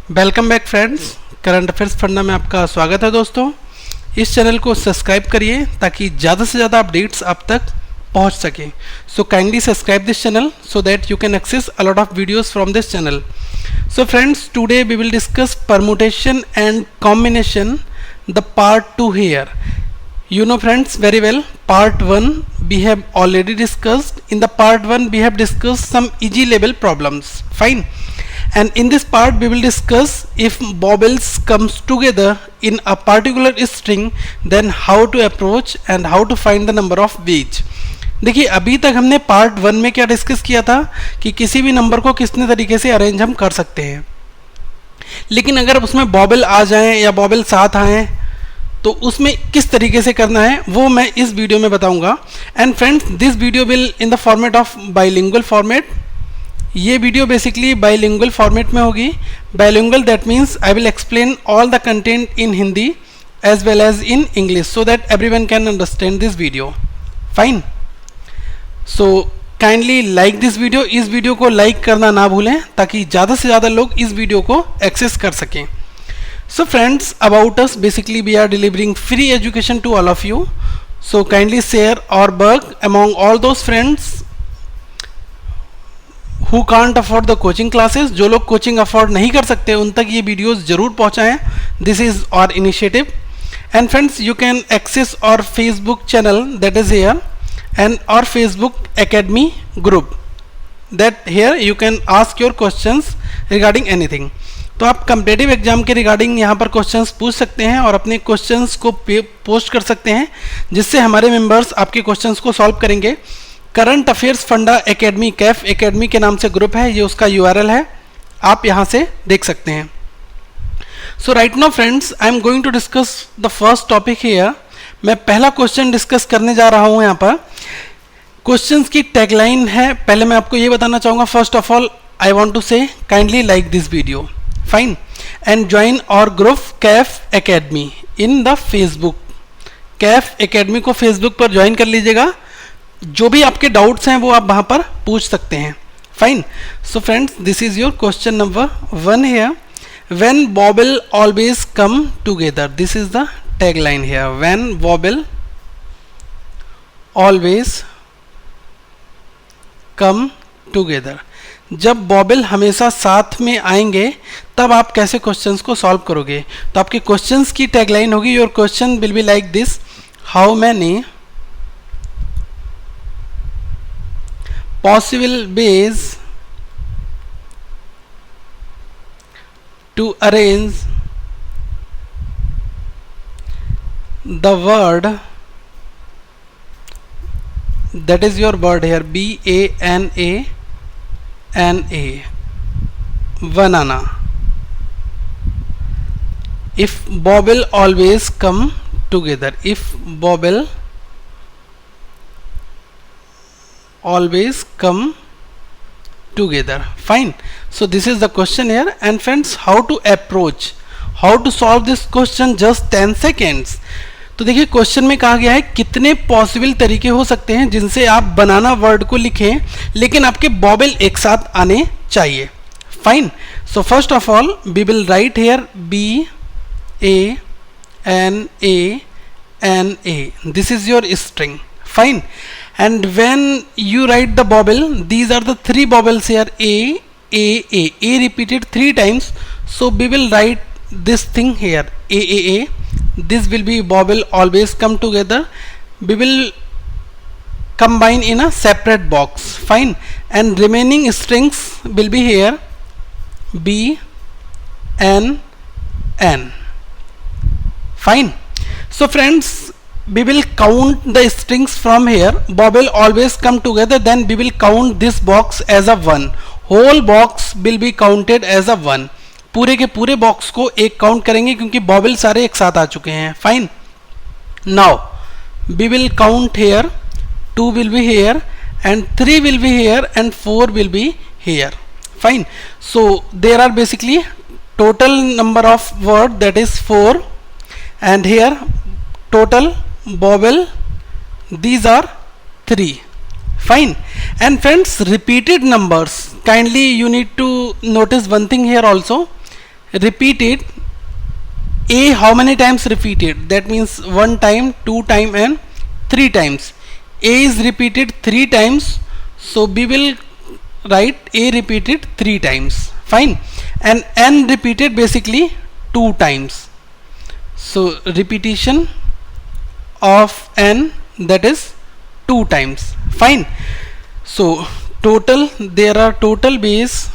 Welcome back friends. Current affairs funda में आपका स्वागत है दोस्तों। इस चैनल को सब्सक्राइब करिए ताकि ज़्यादा से ज़्यादा अपडेट्स आप तक पहुंच सके। So kindly subscribe this channel so that you can access a lot of videos from this channel. So friends, today we will discuss permutation and combination, the part 2 here. You know friends very well, part 1 we have already discussed. In the part 1 we have discussed some easy level problems. Fine. And in this part we will discuss if vowels comes together in a particular string, then how to approach and how to find the number of beats. देखिए अभी तक हमने part 1 में क्या discuss किया था कि किसी भी नंबर को कितने तरीके से अरेंज हम कर सकते हैं, लेकिन अगर उसमें वॉबल आ जाएं या वॉबल साथ आएं तो उसमें किस तरीके से करना है वो मैं इस वीडियो में बताऊंगा। And friends, this video will in the format of bilingual format. ये वीडियो बेसिकली बाइलिंगुअल फॉर्मेट में होगी। Bilingual that means I will explain all the content in Hindi as well as in English so that everyone can understand this video. Fine. So kindly like this video. इस video को like करना ना भूलें ताकि ज़्यादा से ज़्यादा लोग इस वीडियो को एक्सेस कर सकें। So friends, about us, basically we are delivering free education to all of you. So kindly share our work among all those friends who can't afford the coaching classes. जो लोग coaching afford नहीं कर सकते उन तक ये videos जरूर पहुंचाएं। This is our initiative. And friends, you can access our Facebook channel that is here and our Facebook Academy group. That here you can ask your questions regarding anything. तो आप कम्पिटिटिव एग्जाम के regarding यहाँ पर questions पूछ सकते हैं और अपने क्वेश्चंस को पोस्ट कर सकते हैं, जिससे हमारे मेंबर्स आपके क्वेश्चंस को सॉल्व करेंगे। Current affairs funda academy, Kaif academy के नाम से ग्रुप है, ये उसका यूआरएल है, आप यहाँ से देख सकते हैं। So right now friends, I am going to discuss the first topic here. मैं पहला क्वेश्चन डिस्कस करने जा रहा हूँ। यहाँ पर क्वेश्चन की टैगलाइन है। पहले मैं आपको ये बताना चाहूँगा, first of all I want to say kindly like this video, fine, and join our group Kaif academy in the Facebook. Kaif academy को फेसबुक पर ज्वाइन कर लीजिएगा। जो भी आपके डाउट्स हैं वो आप वहां पर पूछ सकते हैं। Fine. So friends, this is your question number 1 here. When vowel always come together, this is the tagline here. When vowel always come together, जब वॉबल हमेशा साथ में आएंगे तब आप कैसे क्वेश्चंस को सॉल्व करोगे। तो आपके क्वेश्चंस की टैगलाइन होगी, your question will be like this, how many possible ways to arrange the word, that is your word here, BANANA, banana. If vowel always come together, if vowel always come together. Fine. So this is the question here. And friends, how to approach, how to solve this question, just 10 seconds. तो देखिए question में कहा गया है कितने possible तरीके हो सकते हैं जिनसे आप बनाना वर्ड को लिखें लेकिन आपके वॉबल एक साथ आने चाहिए। Fine. So first of all we will write here BANANA, this is your string. Fine. And when you write the vowel, these are the 3 vowels here, A repeated 3 times, so we will write this thing here, AAA. This will be vowel always come together. We will combine in a separate box. Fine. And remaining strings will be here, B N N. Fine. So friends, we will count the strings from here. Vowel always come together, then we will count this box as a 1. Whole box will be counted as a 1. पूरे के पूरे box को एक count करेंगे क्योंकि vowel सारे एक साथ आ चुके हैं। Fine. Now we will count here, 2 will be here and 3 will be here and 4 will be here. Fine. So there are basically total number of word that is 4 and here total vowel these are 3। Fine. And friends, repeated numbers, kindly you need to notice one thing here also. repeated, a how many times repeated, that means 1 time, 2 time and 3 times. A is repeated 3 times, so we will write a repeated 3 times. Fine. And n repeated basically 2 times, so repetition of n, that is 2 times. Fine. So total, there are total base,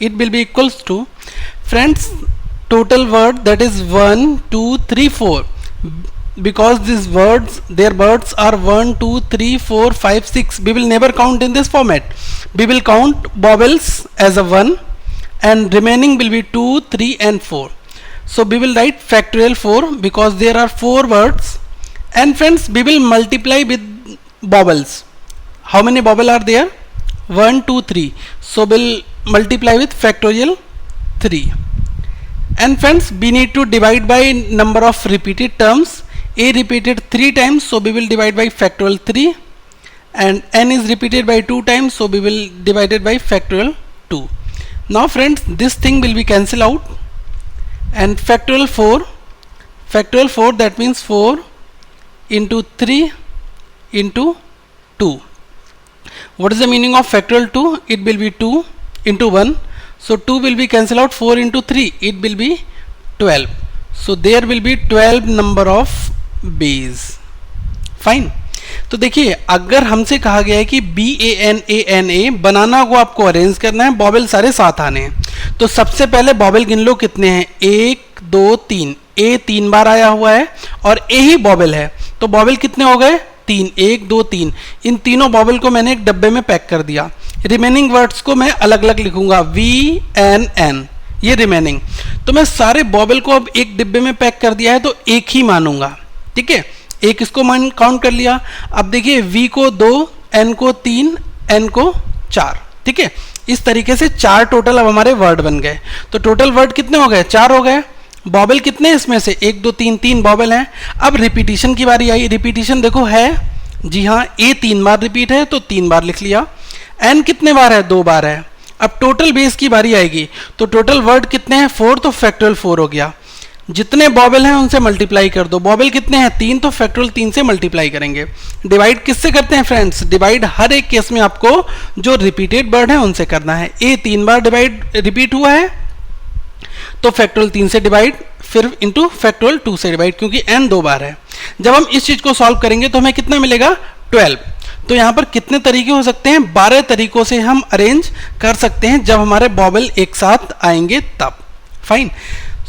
it will be equals to, friends, total word, that is 1 2 3 4, because these words, their words are 1 2 3 4 5 6. We will never count in this format. We will count vowels as a 1 and remaining will be 2 3 and 4. So we will write factorial 4 because there are 4 words. And friends, we will multiply with vowels. How many vowels are there? 1 2 3. So we'll multiply with factorial 3. And friends, we need to divide by number of repeated terms. A repeated 3 times, so we will divide by factorial 3, and n is repeated by 2 times, so we will divide it by factorial 2. Now friends, this thing will be cancelled out, and factorial 4, that means 4 into 3 into 2. What is the meaning of factorial 2? It will be 2 into 1, so 2 will be cancelled out. 4 into 3, it will be 12. So there will be 12 number of base. Fine. तो देखिए, अगर हमसे कहा गया है कि BANANA बनाना को आपको अरेंज करना है, बॉबल सारे साथ आने हैं, तो सबसे पहले बॉबल गिन लो कितने हैं. 1 2 3. ए 3 बार आया हुआ है और ए ही बॉबल है, तो बॉबल कितने हो गए? 3. 1 2 3. इन तीनों बॉबल को मैंने एक डब्बे में पैक कर दिया. रिमेनिंग वर्ड्स को मैं अलग अलग लिखूंगा, VNN, ये रिमेनिंग. तो मैं सारे बॉबल को अब एक डिब्बे में पैक कर दिया है, तो एक ही मानूंगा. ठीक है, एक इसको मान काउंट कर लिया. अब देखिए, V को 2, N को 3, N को 4. ठीक है, इस तरीके से 4 टोटल अब हमारे वर्ड बन गए. तो टोटल वर्ड कितने हो गए? 4 हो गए. बॉबल कितने हैं इसमें से? 1 2 3, 3 बॉबल हैं. अब रिपीटिशन की बारी आई. रिपीटिशन देखो है, जी हाँ, A 3 बार रिपीट है तो 3 बार लिख लिया. N कितने बार है? 2 बार है. अब टोटल बेस की बारी आएगी, तो टोटल वर्ड कितने हैं? 4, तो फैक्टोरियल 4 हो गया. जितने बॉबल हैं उनसे मल्टीप्लाई कर दो. बॉबल कितने हैं? 3, तो फैक्टोरियल 3 से मल्टीप्लाई करेंगे. डिवाइड किससे करते हैं फ्रेंड्स? डिवाइड हर एक केस में आपको जो रिपीटेड वर्ड है उनसे करना है. ए 3 बार रिपीट हुआ है तो फैक्टोरियल 3 से डिवाइड, फिर इंटू फैक्टोरियल 2 से डिवाइड, क्योंकि n 2 बार है. जब हम इस चीज को सॉल्व करेंगे तो हमें कितना मिलेगा? 12. तो यहां पर कितने तरीके हो सकते हैं? 12 तरीकों से हम अरेंज कर सकते हैं जब हमारे बॉबल एक साथ आएंगे तब. Fine.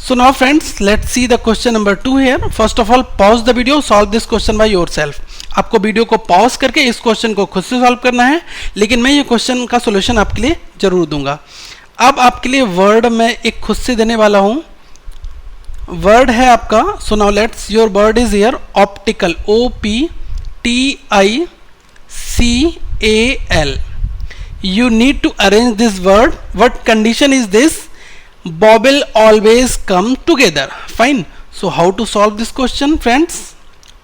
So now friends, let's see the question number 2 here. First of all, pause the video, solve this question by yourself. आपको वीडियो को पॉज करके इस क्वेश्चन को खुद से सॉल्व करना है, लेकिन मैं ये क्वेश्चन का सॉल्यूशन आपके लिए जरूर दूंगा. अब आपके लिए वर्ड मैं एक खुद से देने वाला हूं. वर्ड है आपका, so now let's, your word is here, optical, OPTICAL. You need to arrange this word. What condition is this? Bobble always come together. Fine. So how to solve this question, friends?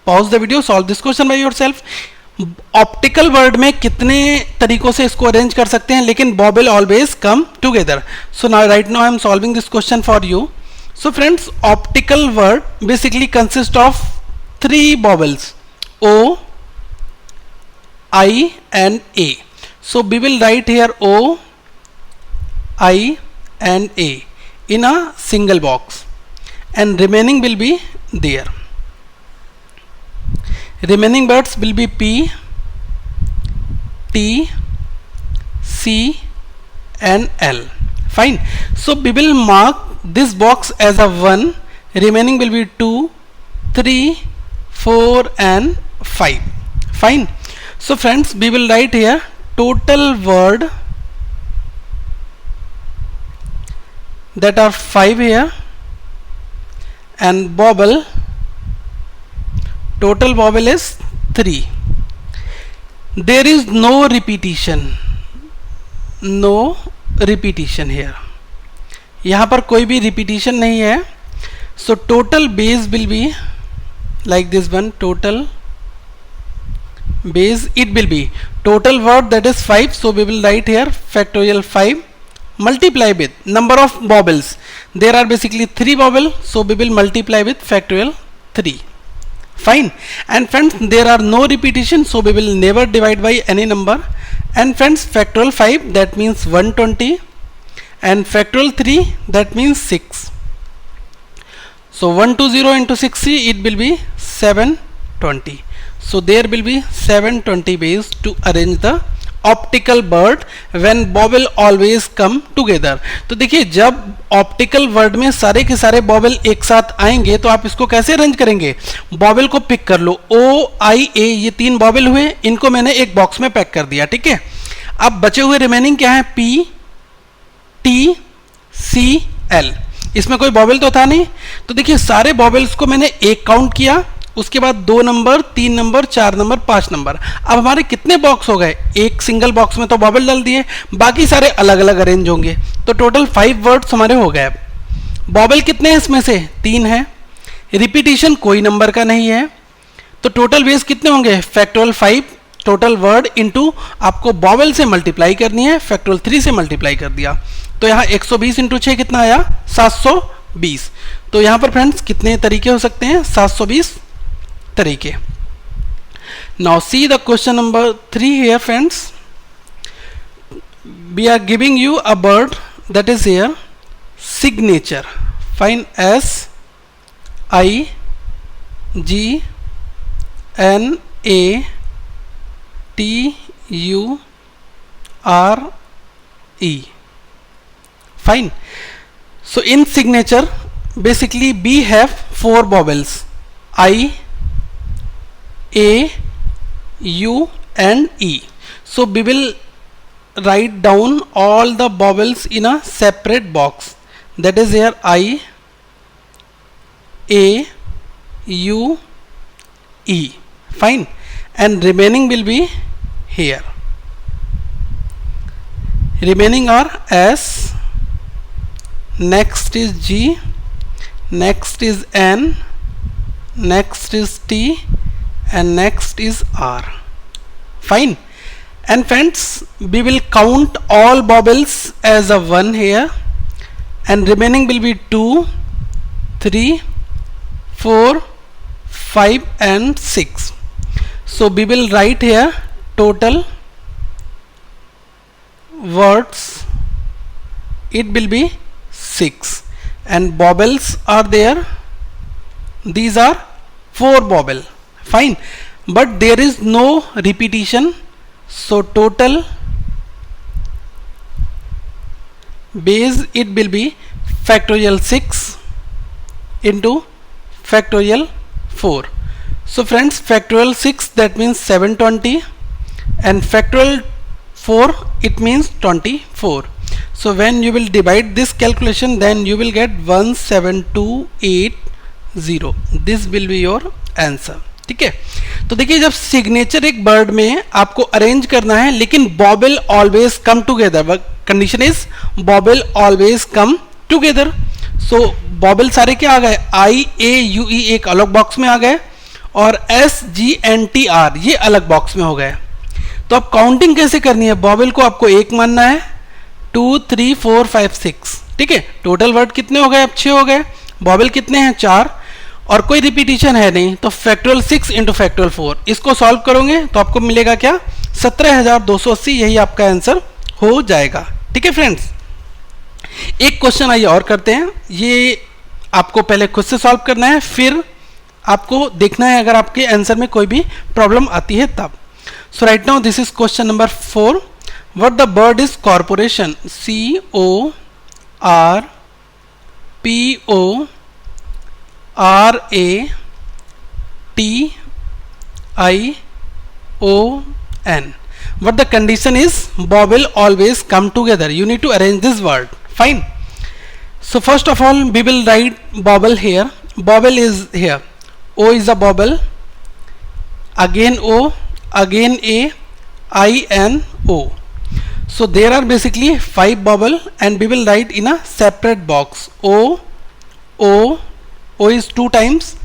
Pause the video, solve this question by yourself. Optical word में कितने तरीकों से इसको arrange कर सकते हैं, लेकिन vowel always come together. So now right now I am solving this question for you. So friends, optical word basically consist of 3 vowels, O, I and A. So we will write here O, I and A in a single box, and remaining will be there. Remaining words will be P, T, C and L. Fine. So we will mark this box as a 1. Remaining will be 2, 3, 4 and 5. Fine. So friends, we will write here total word that are 5 here, and bobble, total bobble is 3. There is no repetition here. यहाँ पर कोई भी repetition नहीं है. So total base will be like this one. Total base, it will be total word that is 5. So we will write here factorial 5 multiply with number of bobbles. There are basically 3 bobble, so we will multiply with factorial 3. Fine. And friends, there are no repetition, so we will never divide by any number. And friends, factorial 5, that means 120, and factorial 3, that means 6. So 120 into 60, it will be 720. So there will be 720 ways to arrange the optical word when बॉबल always come together. तो देखिए, जब optical word में सारे के सारे बॉबल एक साथ आएंगे तो आप इसको कैसे अरेंज करेंगे? बॉबल को पिक कर लो, ओ आई ए, ये 3 बॉबल हुए, इनको मैंने एक बॉक्स में पैक कर दिया, ठीक है। अब बचे हुए रिमेनिंग क्या है? पी टी सी एल, इसमें कोई बॉबल तो था नहीं। तो देखिए, सारे बॉबल्स को मैंने एक काउंट किया, उसके बाद 2 नंबर, 3 नंबर, 4 नंबर, 5 नंबर। अब हमारे कितने बॉक्स हो गए? एक सिंगल बॉक्स में तो बॉबल डाल दिए, बाकी सारे अलग अलग अरेंज होंगे, तो टोटल 5 वर्ड्स हमारे हो गए। बॉबल कितने हैं इसमें से? 3 है। रिपीटिशन कोई नंबर का नहीं है, तो टोटल वेज कितने होंगे? फैक्टोरियल 5 टोटल वर्ड इंटू आपको बॉबल से मल्टीप्लाई करनी है, फैक्टोरियल 3 से मल्टीप्लाई कर दिया, तो यहाँ 120 इंटू 6 कितना आया? 720। तो यहाँ पर फ्रेंड्स कितने तरीके हो सकते हैं? 720 तरीके। Now see the question number 3 here friends. We are giving you a word that is here signature. Find signature. Fine. So in signature basically B have 4 vowels, I, A, U and E. So we will write down all the vowels in a separate box, that is here I, A, U, E. Fine. And remaining will be here. Remaining are S, next is G, next is N, next is T and next is R. Fine. And friends, we will count all vowels as a 1 here, and remaining will be 2, 3, 4, 5 and 6. So we will write here total words, it will be 6, and vowels are there, these are 4 vowel. Fine. But there is no repetition, so total base it will be factorial 6 into factorial 4. So friends, factorial 6 that means 720 and factorial 4 it means 24. So when you will divide this calculation, then you will get 17280. This will be your answer. ठीक है। तो देखिए, जब signature एक word में आपको arrange करना है, लेकिन vowel always come together, condition is vowel always come together. So vowel सारे क्या आ गए? आई, ए, यू, ई एक अलग बॉक्स में आ गए, और S, G, N, T, R ये अलग बॉक्स में हो गए। तो अब काउंटिंग कैसे करनी है? बॉबल को आपको एक मानना है, 2, 3, 4, 5, 6, ठीक है। टोटल वर्ड कितने हो गए? अब 6 हो गए। बॉबल कितने हैं? 4, और कोई रिपीटिशन है नहीं, तो फैक्टोरियल 6 इंटू फैक्टोरियल 4, इसको सॉल्व करोगे तो आपको मिलेगा क्या? 17,280। यही आपका आंसर हो जाएगा। ठीक है फ्रेंड्स, एक क्वेश्चन आइए और करते हैं। ये आपको पहले खुद से सॉल्व करना है, फिर आपको देखना है अगर आपके आंसर में कोई भी प्रॉब्लम आती है तब। So right now this is question number 4। What the word is corporation? CORPORATION. What the condition is? Vowel always come together. You need to arrange this word. Fine. So first of all, we will write vowel here. Vowel is here. O is a vowel. Again O, again A, I and O. So there are basically 5 vowel, and we will write in a separate box. O, O, O is 2 times,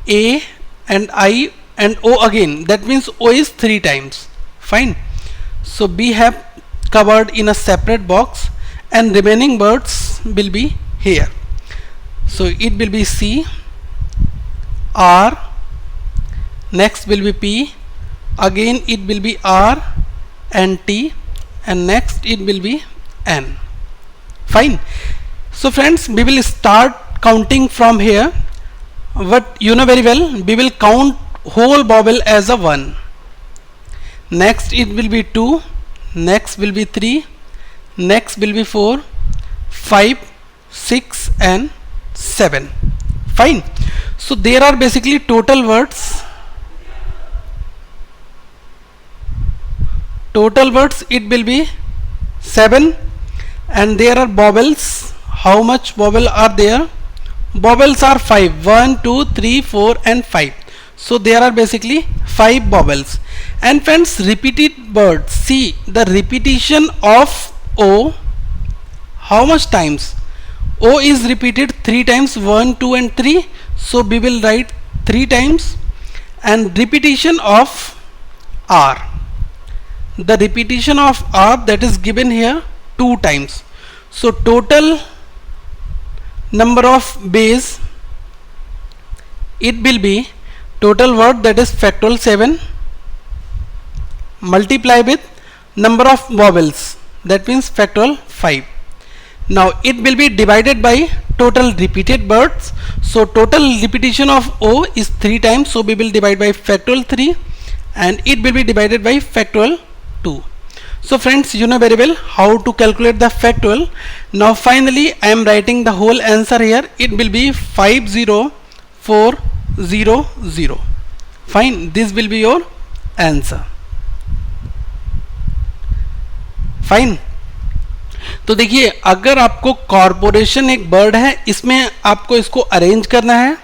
A and I and O again, that means O is 3 times. Fine. So we have covered in a separate box, and remaining words will be here. So it will be C, R, next will be P, again it will be R and T, and next it will be N. Fine. So friends, we will start counting from here. But you know very well, we will count whole vowel as a 1. Next it will be 2, next will be 3, next will be 4, 5, 6 and 7. Fine. So there are basically total words. Total words it will be 7, and there are vowels. How much vowel are there? Vowels are 5. 1, 2, 3, 4 and 5. So there are basically 5 vowels. And friends, repeated words. See the repetition of O. How much times? O is repeated 3 times. 1, 2 and 3. So we will write 3 times. And repetition of R. The repetition of R, that is given here 2 times. So total number of base, it will be total word, that is factorial 7, multiply with number of vowels, that means factorial 5. Now it will be divided by total repeated words. So total repetition of O is 3 times, so we will divide by factorial 3, and it will be divided by factorial 2. So friends, you know very well how to calculate the factorial. Now finally I am writing the whole answer here. It will be 50400. Fine, this will be your answer. Fine. तो देखिए, अगर आपको corporation एक word है, इसमें आपको इसको arrange करना है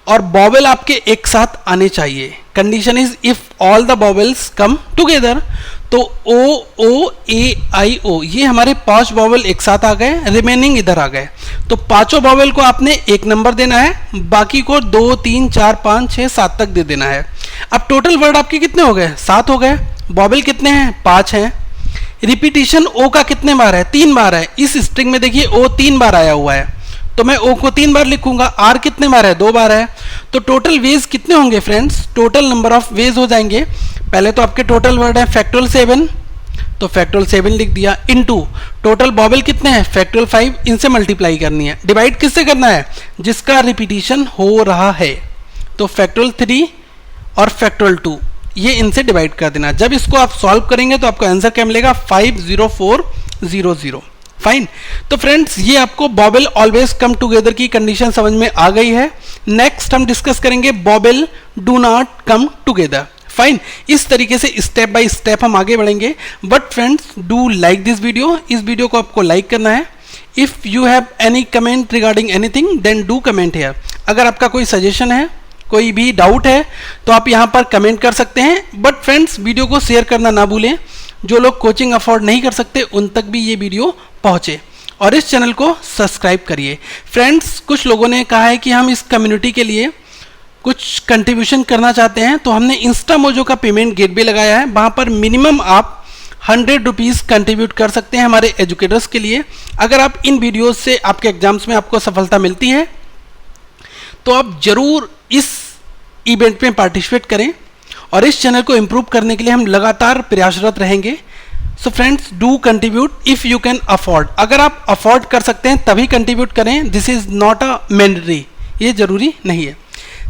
और वॉवेल आपके एक साथ आने चाहिए. Condition is if all the vowels come together. तो ओ ओ ए आई ओ, ये हमारे 5 वॉवेल एक साथ आ गए, रिमेनिंग इधर आ गए. तो 5 वॉवेल को आपने 1 नंबर देना है, बाकी को 2, 3, 4, 5, 6, 7 तक दे देना है. अब टोटल वर्ड आपके कितने हो गए? 7 हो गए. वॉवेल कितने हैं? 5 हैं. रिपीटिशन ओ का कितने बार है? 3 बार है. इस स्ट्रिंग में देखिए ओ 3 बार आया हुआ है, तो मैं ओ को 3 बार लिखूंगा. आर कितने बार है? 2 बार है. तो टोटल वेज कितने होंगे friends? Total number of ways हो जाएंगे. पहले तो आपके टोटल वर्ड है फैक्टोरियल 7, तो फैक्टोरियल 7 लिख दिया. इनटू टोटल वॉवेल कितने हैं? फैक्टोरियल 5. इनसे मल्टीप्लाई करनी है. डिवाइड किससे करना है? जिसका रिपीटिशन हो रहा है. तो फैक्टोरियल 3 और फैक्टोरियल 2, ये इनसे डिवाइड कर देना. जब इसको आप सॉल्व करेंगे तो आपका आंसर क्या मिलेगा? 50400. फाइन. तो फ्रेंड्स, ये आपको वॉवेल ऑलवेज कम टुगेदर की कंडीशन समझ में आ गई है. नेक्स्ट हम डिस्कस करेंगे vowel do not come together. Fine. इस तरीके से स्टेप बाय स्टेप हम आगे बढ़ेंगे. But friends, do like this video. इस वीडियो को आपको लाइक करना है. If you have any comment regarding anything, then do comment here. अगर आपका कोई सजेशन है, कोई भी डाउट है, तो आप यहाँ पर कमेंट कर सकते हैं. बट फ्रेंड्स, वीडियो को शेयर करना ना भूलें. जो लोग कोचिंग अफोर्ड नहीं कर सकते, उन तक भी ये वीडियो पहुँचे. और इस चैनल को सब्सक्राइब करिए. फ्रेंड्स, कुछ लोगों ने कहा है कि हम इस कम्युनिटी के लिए कुछ कंट्रीब्यूशन करना चाहते हैं, तो हमने इंस्टा मोजो का पेमेंट गेटवे लगाया है. वहाँ पर मिनिमम आप 100 रुपीज़ कंट्रीब्यूट कर सकते हैं हमारे एजुकेटर्स के लिए. अगर आप इन वीडियोज़ से आपके एग्जाम्स में आपको सफलता मिलती है, तो आप जरूर इस इवेंट में पार्टिसिपेट करें. और इस चैनल को इम्प्रूव करने के लिए हम लगातार प्रयासरत रहेंगे. So friends, do contribute if you can afford. अगर आप अफोर्ड कर सकते हैं तभी कंट्रीब्यूट करें. This is not a mandatory, ये जरूरी नहीं है.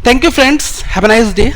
Thank you friends, have a nice day.